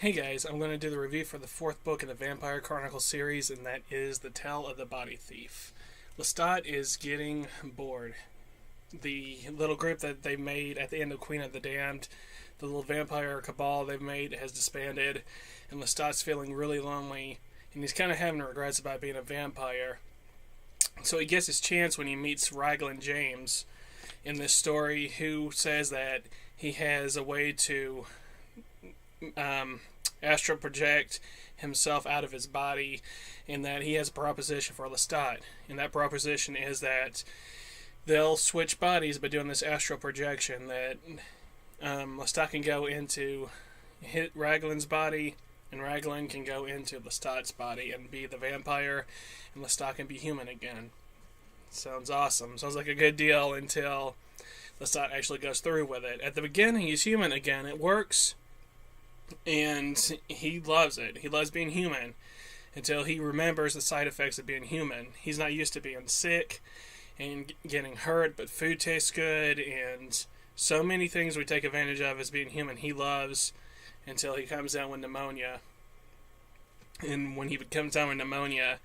Hey guys, I'm going to do the review for the fourth book in the Vampire Chronicles series, and that is The Tale of the Body Thief. Lestat is getting bored. The little group that they made at the end of Queen of the Damned, the little vampire cabal they've made, has disbanded, and Lestat's feeling really lonely, and he's kind of having regrets about being a vampire. So he gets his chance when he meets Raglan James in this story, who says that he has a way to astral project himself out of his body, and that he has a proposition for Lestat. And that proposition is that they'll switch bodies by doing this astral projection, that Lestat can go into Raglan's body, and Raglan can go into Lestat's body and be the vampire, and Lestat can be human again. Sounds awesome. Sounds like a good deal until Lestat actually goes through with it. At the beginning, he's human again. It works, and he loves it. He loves being human until he remembers the side effects of being human. He's not used to being sick and getting hurt, but food tastes good, and so many things we take advantage of as being human he loves until he comes down with pneumonia. And when he comes down with pneumonia,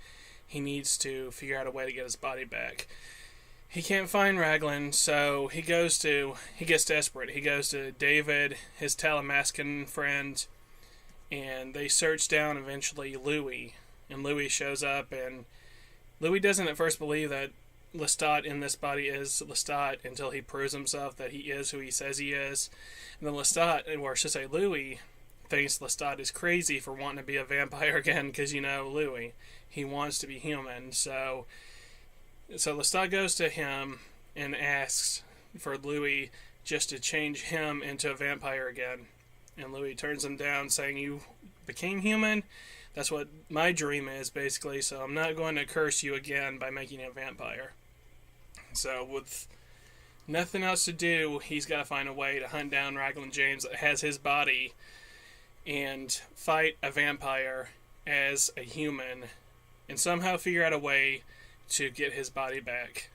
he needs to figure out a way to get his body back. He can't find Raglan, so he gets desperate. He goes to David, his Talamascan friend, and they search down eventually Louis. And Louis shows up, and Louis doesn't at first believe that Lestat in this body is Lestat until he proves himself that he is who he says he is. And then Lestat, or I should say Louis, thinks Lestat is crazy for wanting to be a vampire again, because Louis, he wants to be human. So Lestat goes to him and asks for Louis just to change him into a vampire again. And Louis turns him down, saying, "You became human? That's what my dream is, basically, so I'm not going to curse you again by making you a vampire." So with nothing else to do, he's got to find a way to hunt down Raglan James that has his body and fight a vampire as a human and somehow figure out a way to get his body back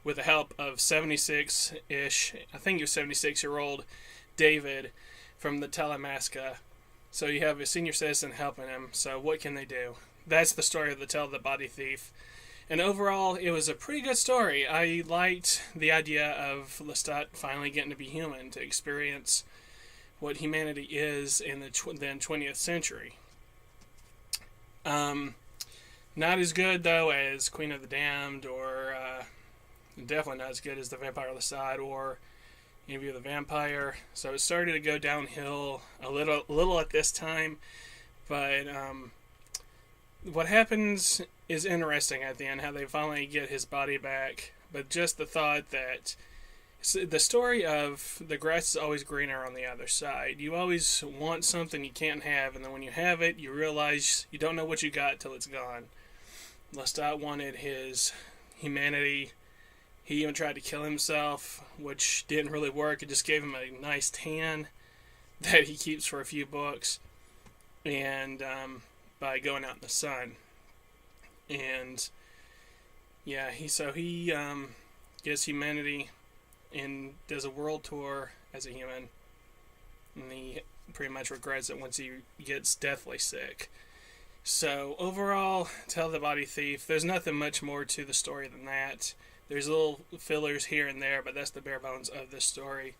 with the help of 76-ish, I think he was 76-year-old David from the Talamasca. So you have a senior citizen helping him. So what can they do? That's the story of The Tale of the Body Thief. And overall, it was a pretty good story. I liked the idea of Lestat finally getting to be human, to experience what humanity is in the 20th century. Not as good, though, as Queen of the Damned, or definitely not as good as The Vampire Lestat or Interview with the Vampire. So it started to go downhill a little at this time, but what happens is interesting at the end, how they finally get his body back. But just the thought that the story of the grass is always greener on the other side. You always want something you can't have, and then when you have it, you realize you don't know what you got till it's gone. Lestat wanted his humanity. He even tried to kill himself, which didn't really work. It just gave him a nice tan that he keeps for a few books, and by going out in the sun. And yeah, he gets humanity and does a world tour as a human, and he pretty much regrets it once he gets deathly sick. So overall, Tale of the Body Thief, there's nothing much more to the story than that. There's little fillers here and there, but that's the bare bones of this story.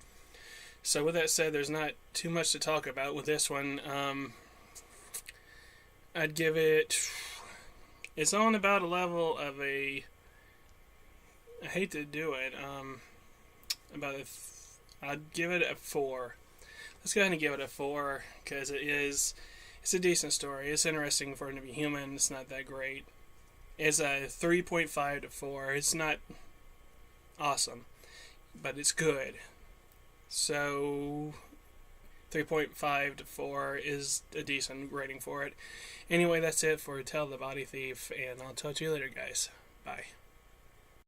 So with that said, there's not too much to talk about with this one. I'd give it... It's on about a level of a... I hate to do it. I'd give it a 4. Let's go ahead and give it a 4, because it's a decent story. It's interesting for him to be human. It's not that great. It's a 3.5 to 4. It's not awesome, but it's good. So 3.5 to 4 is a decent rating for it. Anyway, that's it for Tale of the Body Thief, and I'll talk to you later, guys. Bye.